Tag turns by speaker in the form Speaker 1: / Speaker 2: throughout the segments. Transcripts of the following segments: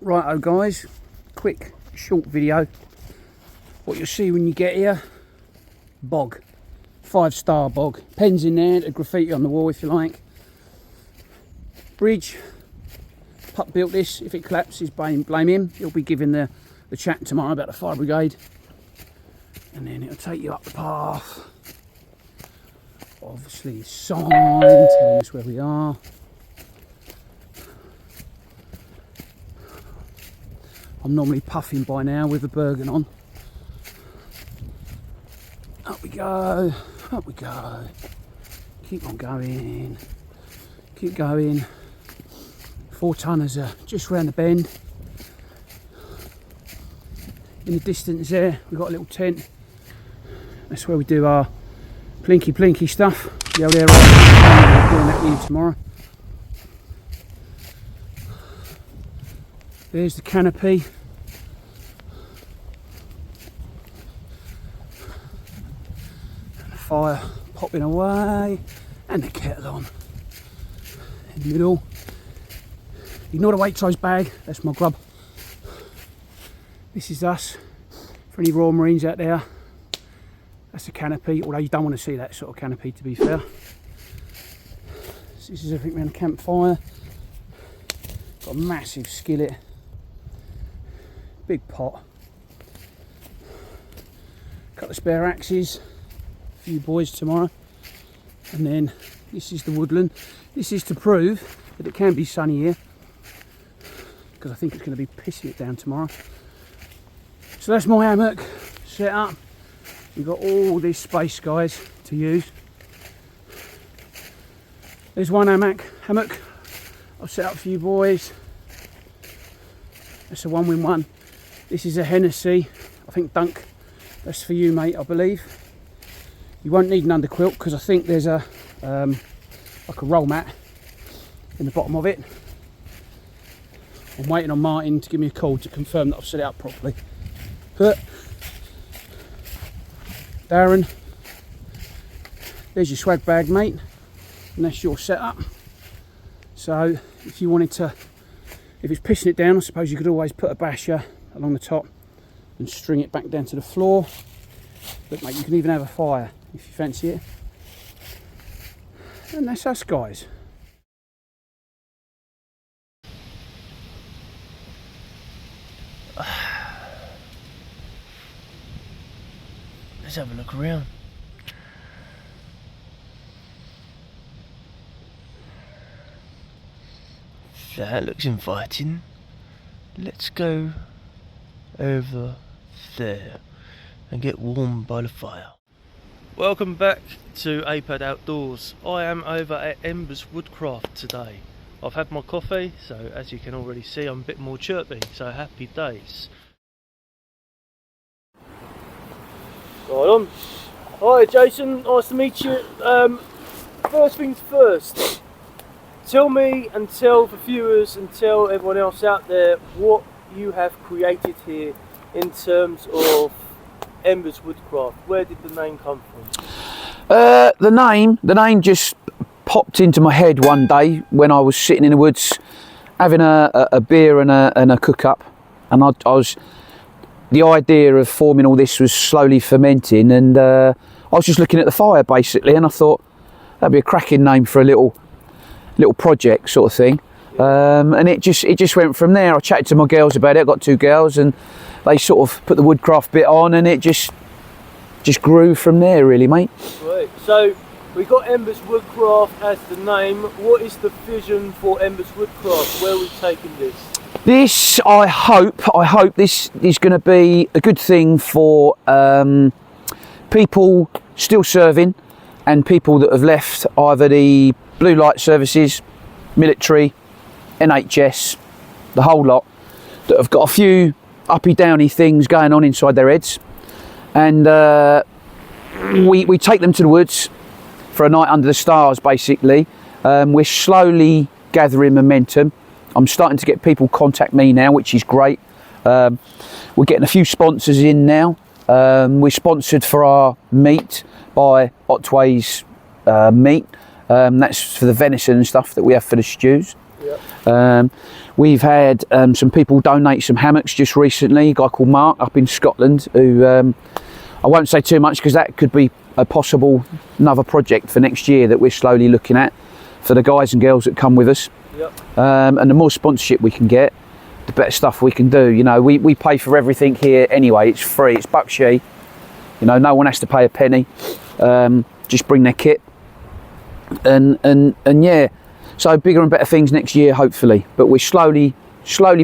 Speaker 1: Righto guys, quick short video. What you'll see when you get here, bog, 5-star bog, pens in there, a graffiti on the wall if you like. Bridge, Pup built this. If it collapses, blame him. He'll be giving the chat tomorrow about the fire brigade, and then it'll take you up the path. Obviously sign telling us where we are. I'm normally puffing by now with the Bergen on. Up we go, up we go. Keep on going, keep going. 4-tonners are just round the bend. In the distance there, we've got a little tent. That's where we do our plinky stuff. The old air ride. Doing that with you tomorrow. There's the canopy. And the fire popping away. And the kettle on. In the middle. Ignore the Waitrose bag, that's my grub. This is us. For any Royal Marines out there. That's the canopy, although you don't want to see that sort of canopy to be fair. So this is everything around the campfire. Got a massive skillet. Big pot, couple of spare axes, a few boys tomorrow, and then this is the woodland. This is to prove that it can be sunny here, because I think it's going to be pissing it down tomorrow. So that's my hammock set up. We've got all this space, guys, to use. There's one hammock. I've set up for you boys. That's a 1-win-1. This is a Hennessy, I think Dunk, that's for you mate, I believe. You won't need an underquilt because I think there's a like a roll mat in the bottom of it. I'm waiting on Martin to give me a call to confirm that I've set it up properly. But Darren, there's your swag bag mate, and that's your setup. So if you wanted to, if it's pissing it down, I suppose you could always put a basher along the top and string it back down to the floor. Look mate, you can even have a fire if you fancy it. And that's us guys.
Speaker 2: Let's have a look around. That looks inviting. Let's go over there and get warm by the fire. Welcome back to APAD Outdoors. I am over at Embers Woodcraft today. I've had my coffee, so as you can already see I'm a bit more chirpy, so happy days. Right on. Hi Jason, nice to meet you. First things first, tell me and tell the viewers and tell everyone else out there what you have created here in terms of Embers Woodcraft. Where did the name come from?
Speaker 1: The name just popped into my head one day when I was sitting in the woods having a beer and a cook up, and the idea of forming all this was slowly fermenting, and I was just looking at the fire basically, and I thought that'd be a cracking name for a little project sort of thing. And it just went from there. I chatted to my girls about it. I've got 2 girls, and they sort of put the woodcraft bit on, and it just grew from there really mate.
Speaker 2: Great. So we got Embers Woodcraft as the name. What is the vision for Embers Woodcraft? Where are we taking this?
Speaker 1: This, I hope this is going to be a good thing for people still serving and people that have left either the blue light services, military, NHS, the whole lot, that have got a few uppy downy things going on inside their heads, and we take them to the woods for a night under the stars basically. We're slowly gathering momentum. I'm starting to get people contact me now, which is great. We're getting a few sponsors in now. We're sponsored for our meat by Otway's Meat. That's for the venison and stuff that we have for the stews. We've had some people donate some hammocks just recently. A guy called Mark up in Scotland, who I won't say too much because that could be a possible another project for next year that we're slowly looking at for the guys and girls that come with us. And the more sponsorship we can get, the better stuff we can do. You know, we pay for everything here anyway. It's free. It's buckshy. You know, no one has to pay a penny. Just bring their kit, and yeah. So bigger and better things next year, hopefully. But we're slowly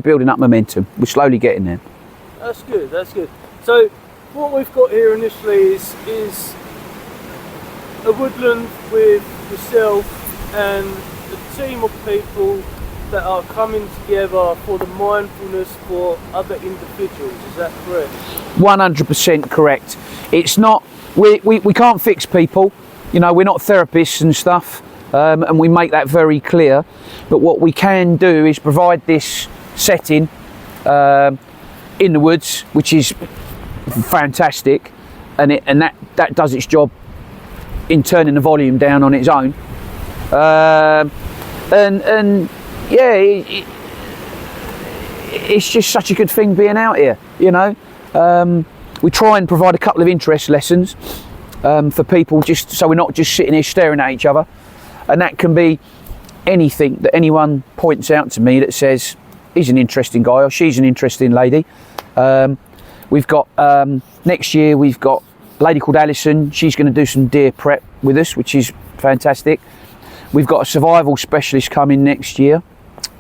Speaker 1: building up momentum. We're slowly getting there.
Speaker 2: That's good. That's good. So what we've got here initially is a woodland with yourself and a team of people that are coming together for the mindfulness for other individuals. Is that correct?
Speaker 1: 100% correct. It's not, we can't fix people. You know, we're not therapists and stuff. And we make that very clear. But what we can do is provide this setting in the woods, which is fantastic, and that does its job in turning the volume down on its own. And yeah, it's just such a good thing being out here. You know, we try and provide a couple of interest lessons for people, just so we're not just sitting here staring at each other. And that can be anything that anyone points out to me that says he's an interesting guy or she's an interesting lady. We've got next year we've got a lady called Alison. She's going to do some deer prep with us, which is fantastic. We've got a survival specialist coming next year.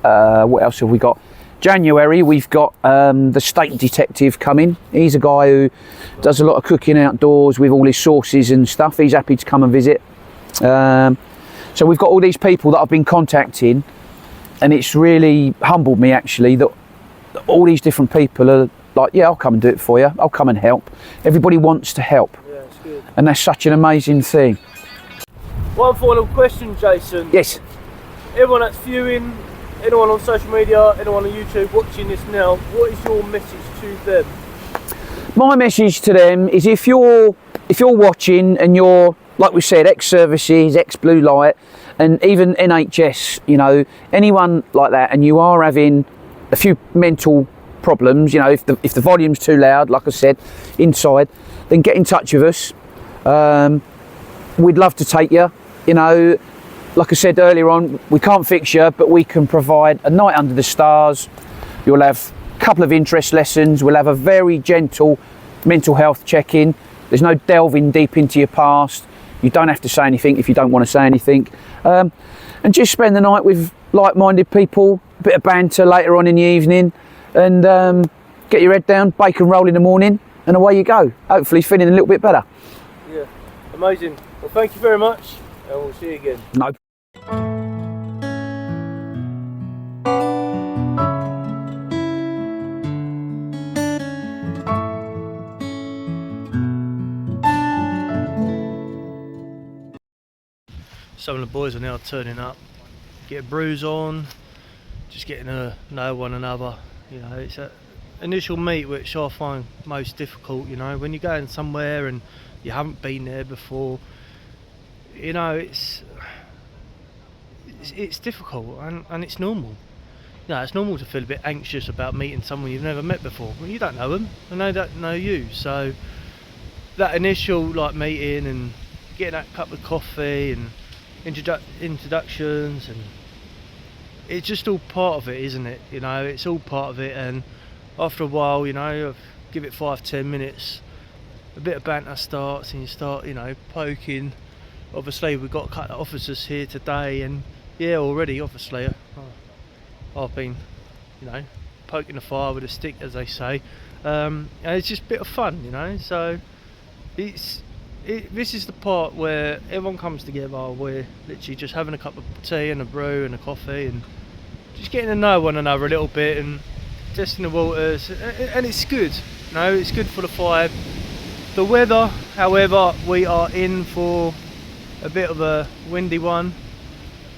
Speaker 1: What else have we got? January we've got the state detective coming. He's a guy who does a lot of cooking outdoors with all his sauces and stuff. He's happy to come and visit. So we've got all these people that I've been contacting, and it's really humbled me actually that all these different people are like, yeah, I'll come and do it for you. I'll come and help. Everybody wants to help.
Speaker 2: Yeah, it's good.
Speaker 1: And that's such an amazing thing.
Speaker 2: One final question, Jason.
Speaker 1: Yes.
Speaker 2: Everyone that's viewing, anyone on social media, anyone on YouTube watching this now, what is your message to them?
Speaker 1: My message to them is if you're watching and you're, like we said, ex-services, ex-blue light, and even NHS, you know, anyone like that, and you are having a few mental problems, you know, if the volume's too loud, like I said, inside, then get in touch with us. We'd love to take you. You know, like I said earlier on, we can't fix you, but we can provide a night under the stars. You'll have a couple of interest lessons. We'll have a very gentle mental health check-in. There's no delving deep into your past. You don't have to say anything if you don't want to say anything. And just spend the night with like-minded people, a bit of banter later on in the evening, and get your head down, bacon roll in the morning, and away you go. Hopefully feeling a little bit better.
Speaker 2: Yeah, amazing. Well, thank you very much, and we'll see you again.
Speaker 1: No.
Speaker 2: Some of the boys are now turning up, get a brews on, just getting to know one another. You know, it's an initial meet which I find most difficult. You know, when you're going somewhere and you haven't been there before, you know, it's difficult and it's normal. You know, it's normal to feel a bit anxious about meeting someone you've never met before. Well, you don't know them and they don't know you. So that initial like meeting and getting that cup of coffee and introductions, and it's just all part of it, isn't it? You know, it's all part of it, and after a while, you know, give it 5-10 minutes, a bit of banter starts and you start, you know, poking. Obviously we've got a couple of officers here today, and yeah, already obviously I've been, you know, poking the fire with a stick, as they say, and it's just a bit of fun, you know. So this is the part where everyone comes together. We're literally just having a cup of tea and a brew and a coffee and just getting to know one another a little bit and testing the waters, and it's good. You know, it's good for the vibe. The weather, however, we are in for a bit of a windy one.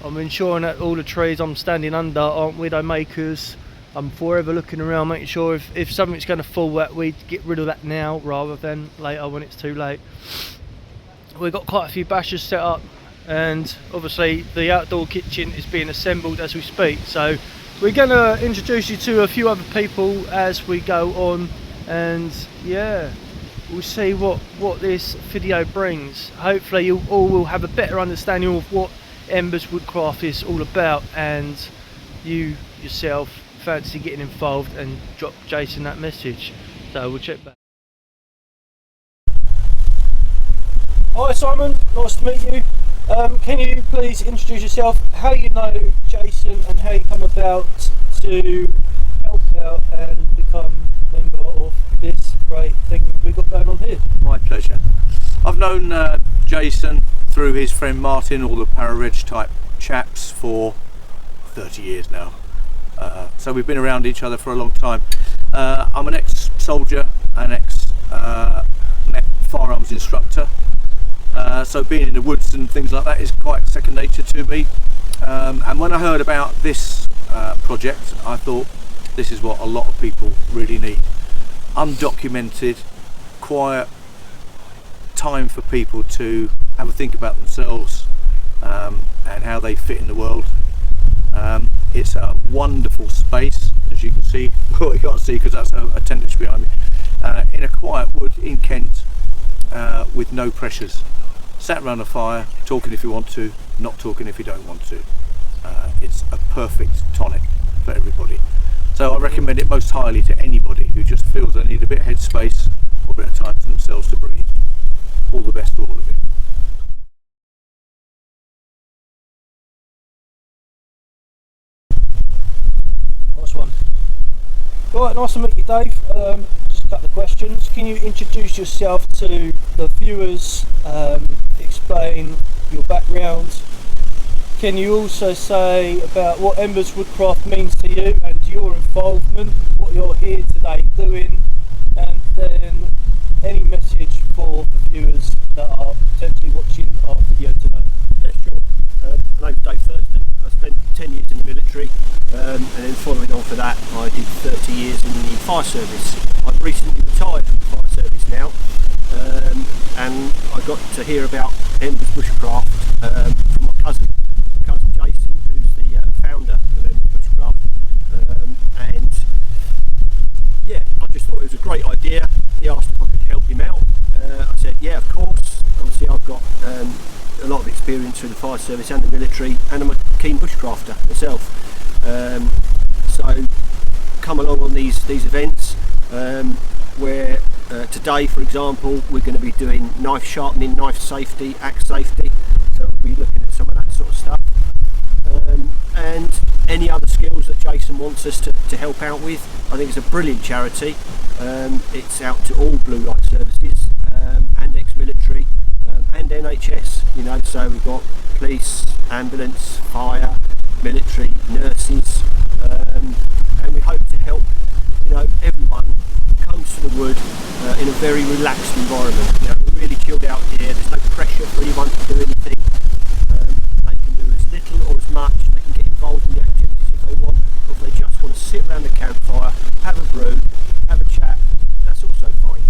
Speaker 2: I'm ensuring that all the trees I'm standing under aren't widow makers. I'm forever looking around, making sure if something's going to fall, that we get rid of that now rather than later when it's too late. We've got quite a few bashers set up and obviously the outdoor kitchen is being assembled as we speak. So we're going to introduce you to a few other people as we go on, and yeah, we'll see what this video brings. Hopefully you all will have a better understanding of what Embers Woodcraft is all about, and you yourself fancy getting involved and drop Jason that message. So we'll check back. Hi Simon, nice to meet you. Can you please introduce yourself, how you know Jason and how you come about to help out and become a member of this great thing we've got going on here?
Speaker 3: My pleasure. I've known Jason through his friend Martin, all the para-reg type chaps, for 30 years now. So we've been around each other for a long time. I'm an ex-soldier and ex-firearms instructor. So being in the woods and things like that is quite second nature to me. And when I heard about this project, I thought this is what a lot of people really need. Undocumented, quiet time for people to have a think about themselves and how they fit in the world. It's a wonderful space, as you can see. Well, you can't see because that's a tentage behind me. In a quiet wood in Kent, with no pressures. Sat around a fire, talking if you want to, not talking if you don't want to. It's a perfect tonic for everybody. So I recommend it most highly to anybody who just feels they need a bit of headspace or a bit of time for themselves to breathe. All the best to all of you.
Speaker 2: Nice one. Right, nice to meet you, Dave. Just a couple of questions. Can you introduce yourself to the viewers, explain your background? Can you also say about what Embers Woodcraft means to you and your involvement, what you're here today doing, and then any message for the viewers that are potentially watching our video today?
Speaker 4: Yeah, sure. My name's Dave Thurston. I spent 10 years in the military, and then following on for that I did 30 years in the fire service. I've recently retired from the fire service now, and I got to hear about Embers Bushcraft from my cousin Jason, who's the founder of Embers Bushcraft, and yeah, I just thought it was a great idea. He asked if I could help him out. I said yeah, of course. Obviously I've got a lot of experience through the fire service and the military, and I'm a keen bushcrafter myself. So come along on these events where today, for example, we're going to be doing knife sharpening, knife safety, axe safety, so we'll be looking at some of that sort of stuff, and any other skills that Jason wants us to help out with. I think it's a brilliant charity. It's out to all blue light services and ex-military and NHS, you know, so we've got police, ambulance, fire, military, nurses, and we hope to help, you know, everyone comes to the wood in a very relaxed environment. You know, we're really chilled out here. There's no pressure for anyone to do anything. They can do as little or as much. They can get involved in the activities if they want, or if they just want to sit around the campfire, have a brew, have a chat, that's also fine.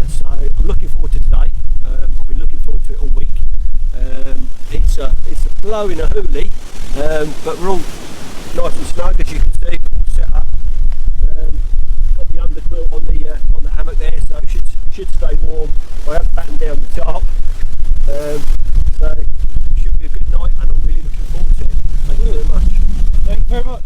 Speaker 4: So I'm looking forward to today. I've been looking forward to it all week. It's a blow in a hoolie, but we're all nice and snug, as you can see. We're all set up. Got the underquilt on the hammock there, so it should stay warm. I have battened down the top, so it should be a good night, and I'm really looking forward to it. Thank you very much.
Speaker 2: Thank you very much.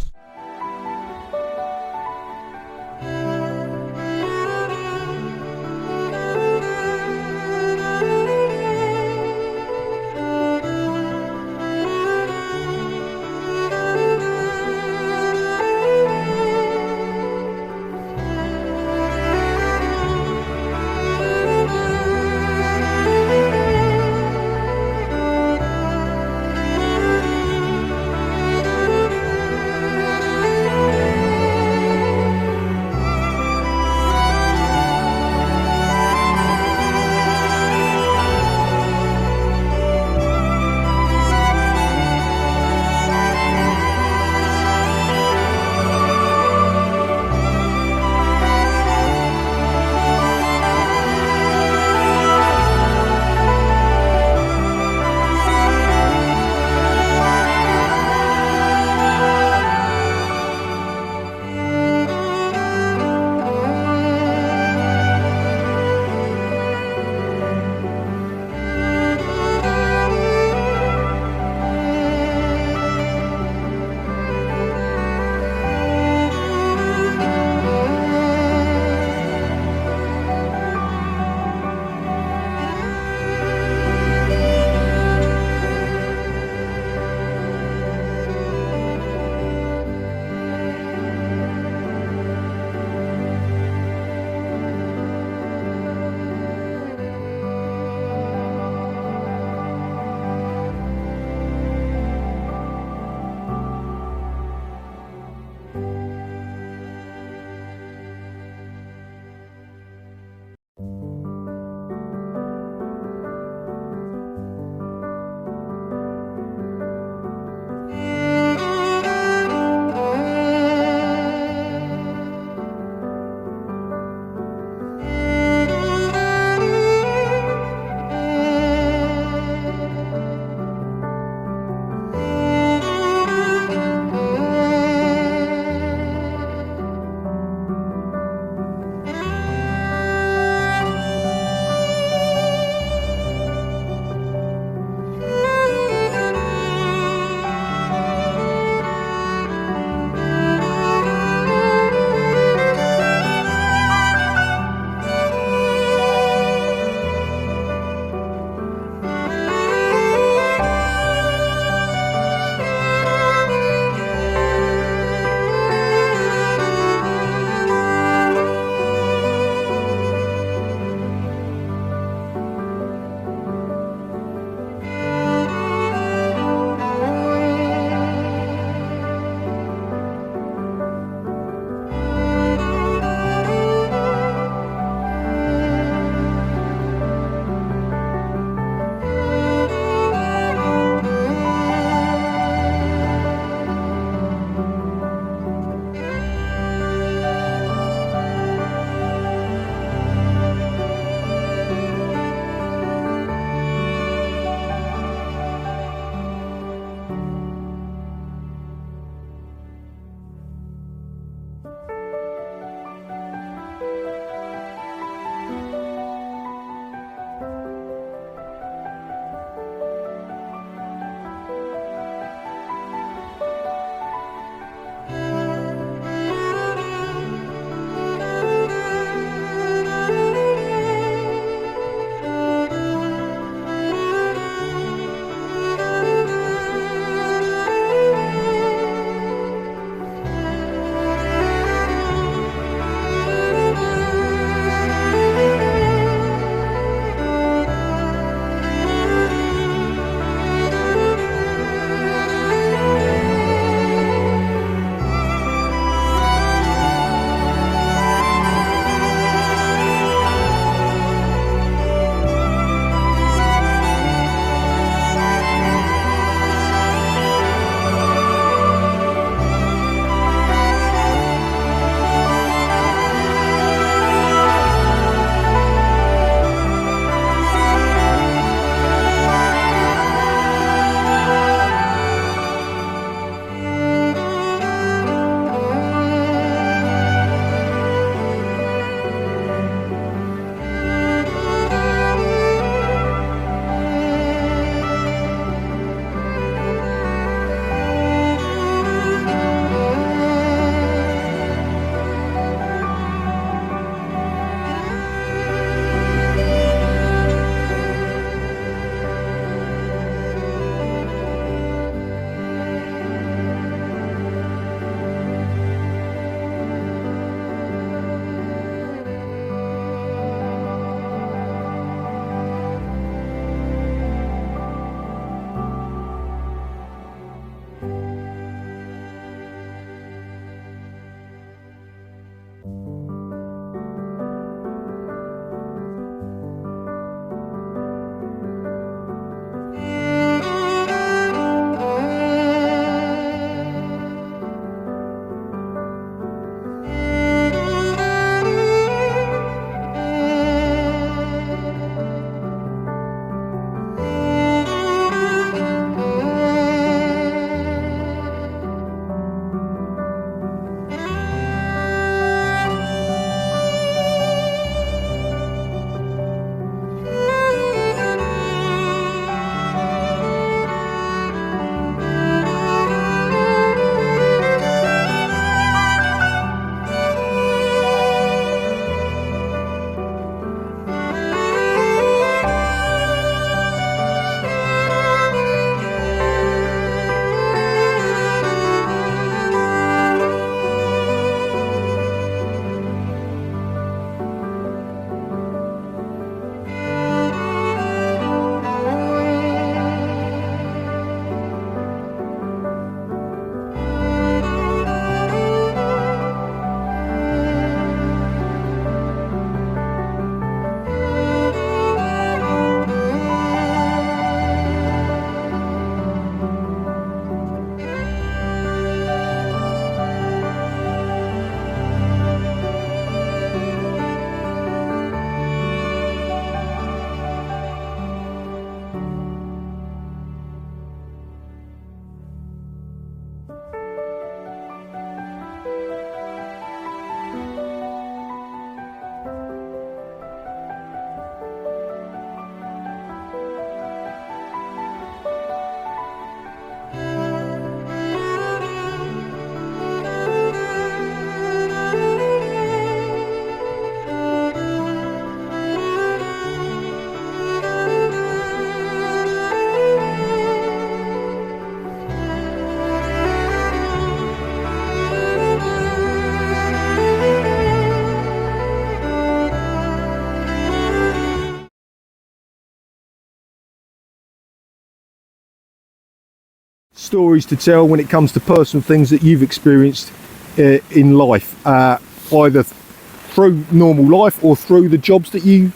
Speaker 5: stories to tell when it comes to personal things that you've experienced in life, either through normal life or through the jobs that you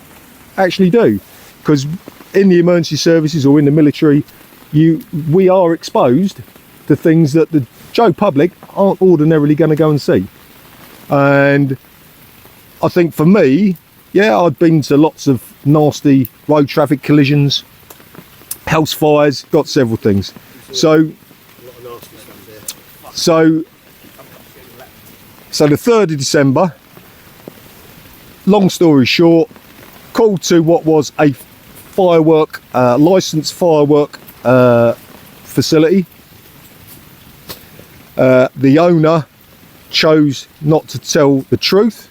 Speaker 5: actually do. Because in the emergency services or in the military, we are exposed to things that the Joe public aren't ordinarily going to go and see. And I think for me, yeah, I've been to lots of nasty road traffic collisions, house fires, got several things. So the 3rd of December, long story short, called to what was a firework, licensed firework facility. The owner chose not to tell the truth.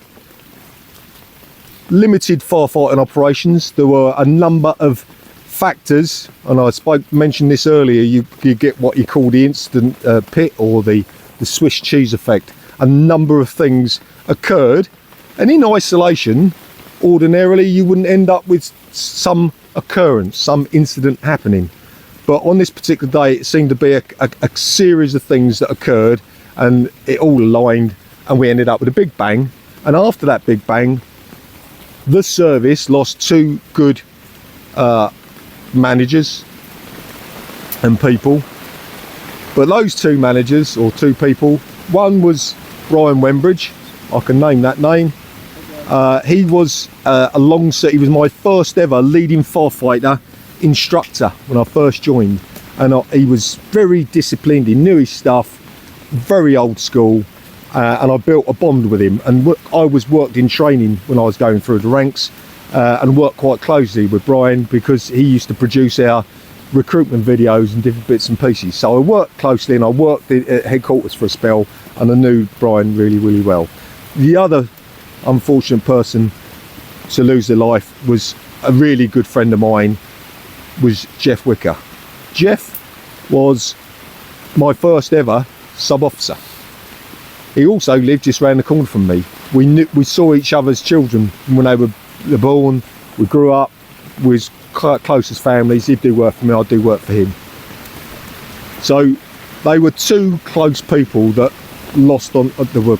Speaker 5: Limited firefighting operations. There were a number of factors, and I mentioned this earlier. You get what you call the incident pit or the Swiss cheese effect. A number of things occurred, and in isolation, ordinarily you wouldn't end up with some occurrence, some incident happening. But on this particular day, it seemed to be a series of things that occurred, and it all aligned, and we ended up with a big bang. And after that big bang, the service lost 2 good managers and people. But those 2 managers, or 2 people, one was Brian Wembridge, I can name that name. He was he was my first ever leading firefighter instructor when I first joined, and he was very disciplined, he knew his stuff, very old school, and I built a bond with him. And I worked in training when I was going through the ranks, and worked quite closely with Brian because he used to produce our recruitment videos and different bits and pieces. So I worked closely, and I worked at headquarters for a spell, and I knew Brian really, really well. The other unfortunate person to lose their life was a really good friend of mine, was Jeff Wicker. Jeff was my first ever sub-officer. He also lived just round the corner from me. We saw each other's children when they were born. We grew up, we was close as families. He'd do work for me, I'd do work for him. So they were 2 close people that were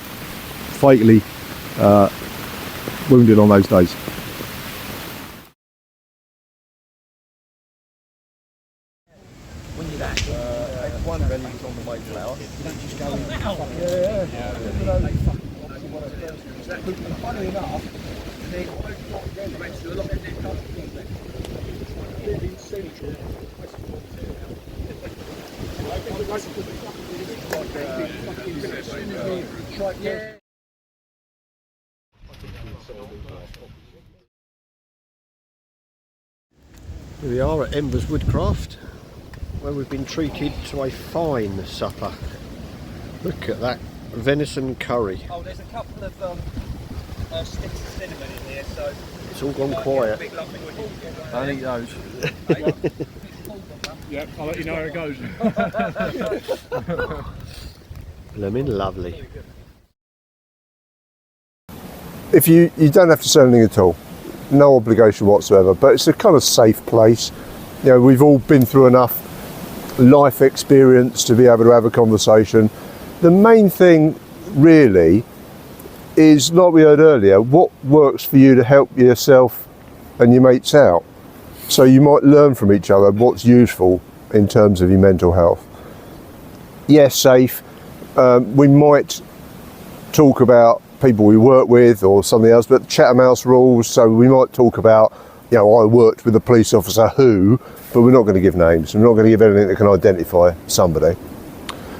Speaker 5: fatally wounded on those days.
Speaker 4: Here we are at Embers Woodcraft, where we've been treated to a fine supper. Look at that venison curry.
Speaker 6: Oh, there's a couple of sticks of cinnamon in here, so
Speaker 4: It's all gone quiet.
Speaker 3: I think those.
Speaker 7: Yeah, I'll let you know how it goes.
Speaker 4: Blooming lovely.
Speaker 8: If you don't have to say anything at all, no obligation whatsoever, but it's a kind of safe place. You know, we've all been through enough life experience to be able to have a conversation. The main thing really is, like we heard earlier, what works for you to help yourself and your mates out. So you might learn from each other what's useful in terms of your mental health. Yes, safe. We might talk about people we work with or something else, but Chatham House rules, so we might talk about, you know, I worked with a police officer who, but we're not going to give names. We're not going to give anything that can identify somebody.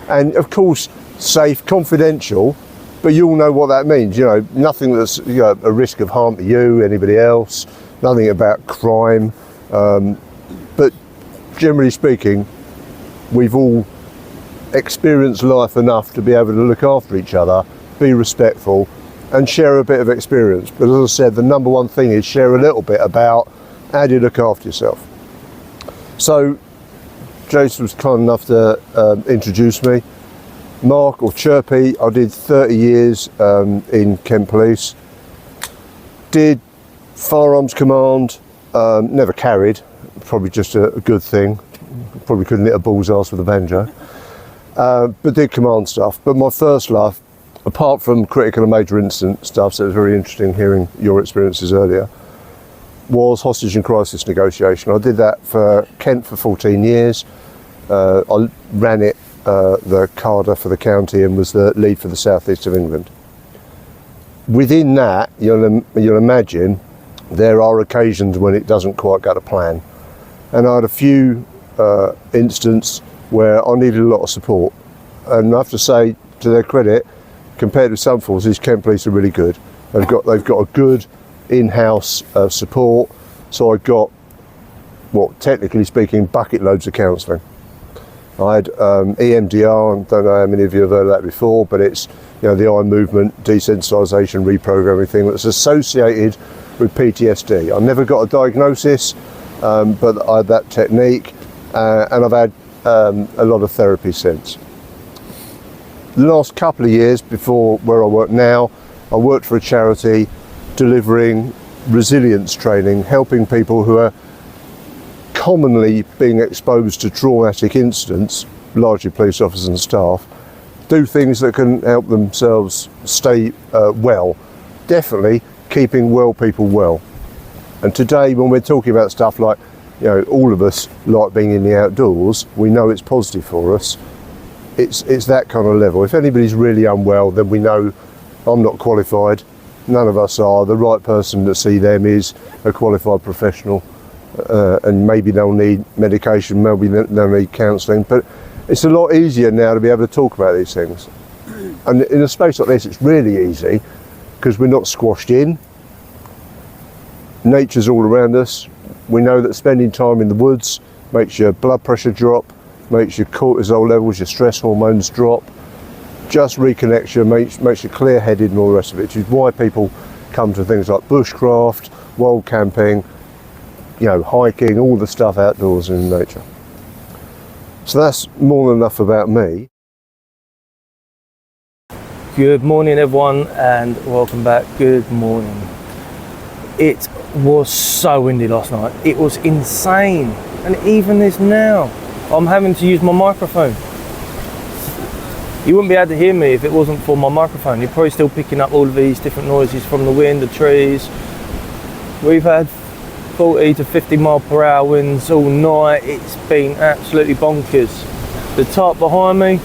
Speaker 8: And of course, safe, confidential, but you all know what that means. You know, nothing that's, you know, a risk of harm to you, anybody else, nothing about crime. But generally speaking, we've all experienced life enough to be able to look after each other, be respectful, and share a bit of experience. But as I said, the number one thing is share a little bit about how do you look after yourself. So Jason was kind enough to introduce me. Mark, or Chirpy, I did 30 years in Kent Police. Did firearms command, never carried, probably just a good thing. Probably couldn't hit a bull's ass with a banjo. but did command stuff. But my first love, apart from critical and major incident stuff, so it was very interesting hearing your experiences earlier, was hostage and crisis negotiation. I did that for Kent for 14 years. I ran it, the CARDA for the county, and was the lead for the southeast of England. Within that, you'll imagine there are occasions when it doesn't quite go to plan. And I had a few instances where I needed a lot of support. And I have to say, to their credit, compared to some forces, Kent Police are really good. They've got a good in-house support. So I got, what technically speaking, bucket loads of counselling. I had EMDR, I don't know how many of you have heard of that before, but it's the eye movement, desensitisation, reprogramming thing that's associated with PTSD. I never got a diagnosis, but I had that technique, and I've had a lot of therapy since. The last couple of years before where I work now, I worked for a charity delivering resilience training, helping people who are commonly being exposed to traumatic incidents, largely police officers and staff, do things that can help themselves stay well. Definitely keeping well people well. And today, when we're talking about stuff like, all of us like being in the outdoors, we know it's positive for us. It's that kind of level. If anybody's really unwell, then we know I'm not qualified, none of us are. The right person to see them is a qualified professional, and maybe they'll need medication, maybe they'll need counselling, but it's a lot easier now to be able to talk about these things. And in a space like this, it's really easy because we're not squashed in. Nature's all around us. We know that spending time in the woods makes your blood pressure drop, makes your cortisol levels, your stress hormones drop, just reconnects you, makes you clear-headed and all the rest of it, which is why people come to things like bushcraft, wild camping, hiking, all the stuff outdoors in nature. So that's more than enough about me.
Speaker 2: Good morning everyone, and welcome back. Good morning. It was so windy last night. It was insane, and even this now I'm having to use my microphone. You wouldn't be able to hear me if it wasn't for my microphone. You're probably still picking up all of these different noises from the wind, the trees. We've had 40 to 50 mile per hour winds all night. It's been absolutely bonkers. The tarp behind me,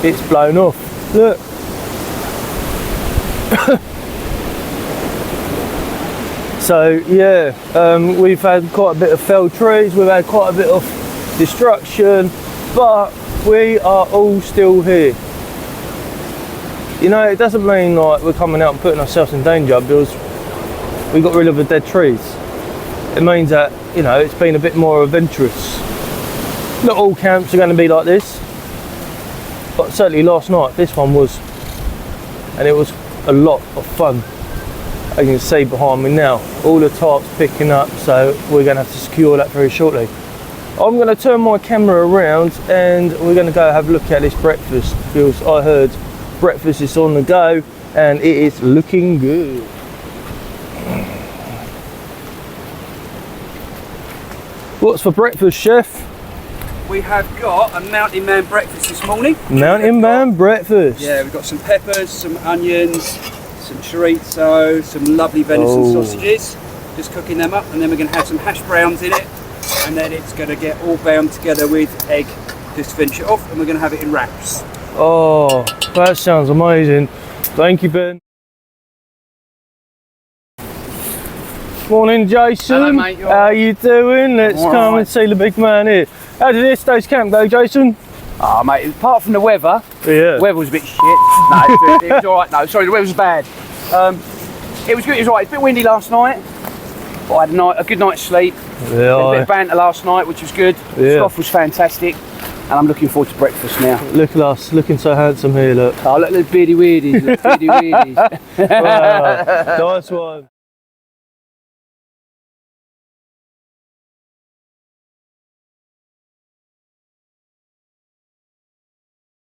Speaker 2: it's blown off. Look. So yeah, we've had quite a bit of felled trees, we've had quite a bit of destruction, but we are all still here. It doesn't mean like we're coming out and putting ourselves in danger because we got rid of the dead trees. It means that, it's been a bit more adventurous. Not all camps are going to be like this, but certainly last night this one was, and it was a lot of fun. As you can see behind me now, all the tarps picking up, so we're going to have to secure that very shortly. I'm going to turn my camera around and we're going to go have a look at this breakfast, because I heard breakfast is on the go and it is looking good. What's for breakfast, chef?
Speaker 1: We have got a mountain man breakfast this morning.
Speaker 2: Mountain man breakfast?
Speaker 1: Yeah, we've got some peppers, some onions, some chorizo, some lovely venison sausages. Just cooking them up, and then we're going to have some hash browns in it, and then it's going to get all bound together with egg just to finish it off, and we're going to have it in wraps.
Speaker 2: Oh, that sounds amazing. Thank you, Ben. Morning, Jason.
Speaker 1: Hello, mate.
Speaker 2: How you doing? Let's come and see the big man here. How did yesterday's camp go, Jason?
Speaker 1: Oh, mate, apart from the weather,
Speaker 2: Yeah.
Speaker 1: the weather was a bit shit. No, it was all right. No, sorry, the weather was bad. It was good. It was all right. It's a bit windy last night, but I had a good night's sleep.
Speaker 2: Yeah.
Speaker 1: Had a bit of banter last night, which was good.
Speaker 2: Yeah.
Speaker 1: Stuff was fantastic, and I'm looking forward to breakfast now.
Speaker 2: Look at us, looking so handsome here, look.
Speaker 1: Oh, look at the beardy weirdies. Look, beardy weirdies.
Speaker 2: Wow, nice one.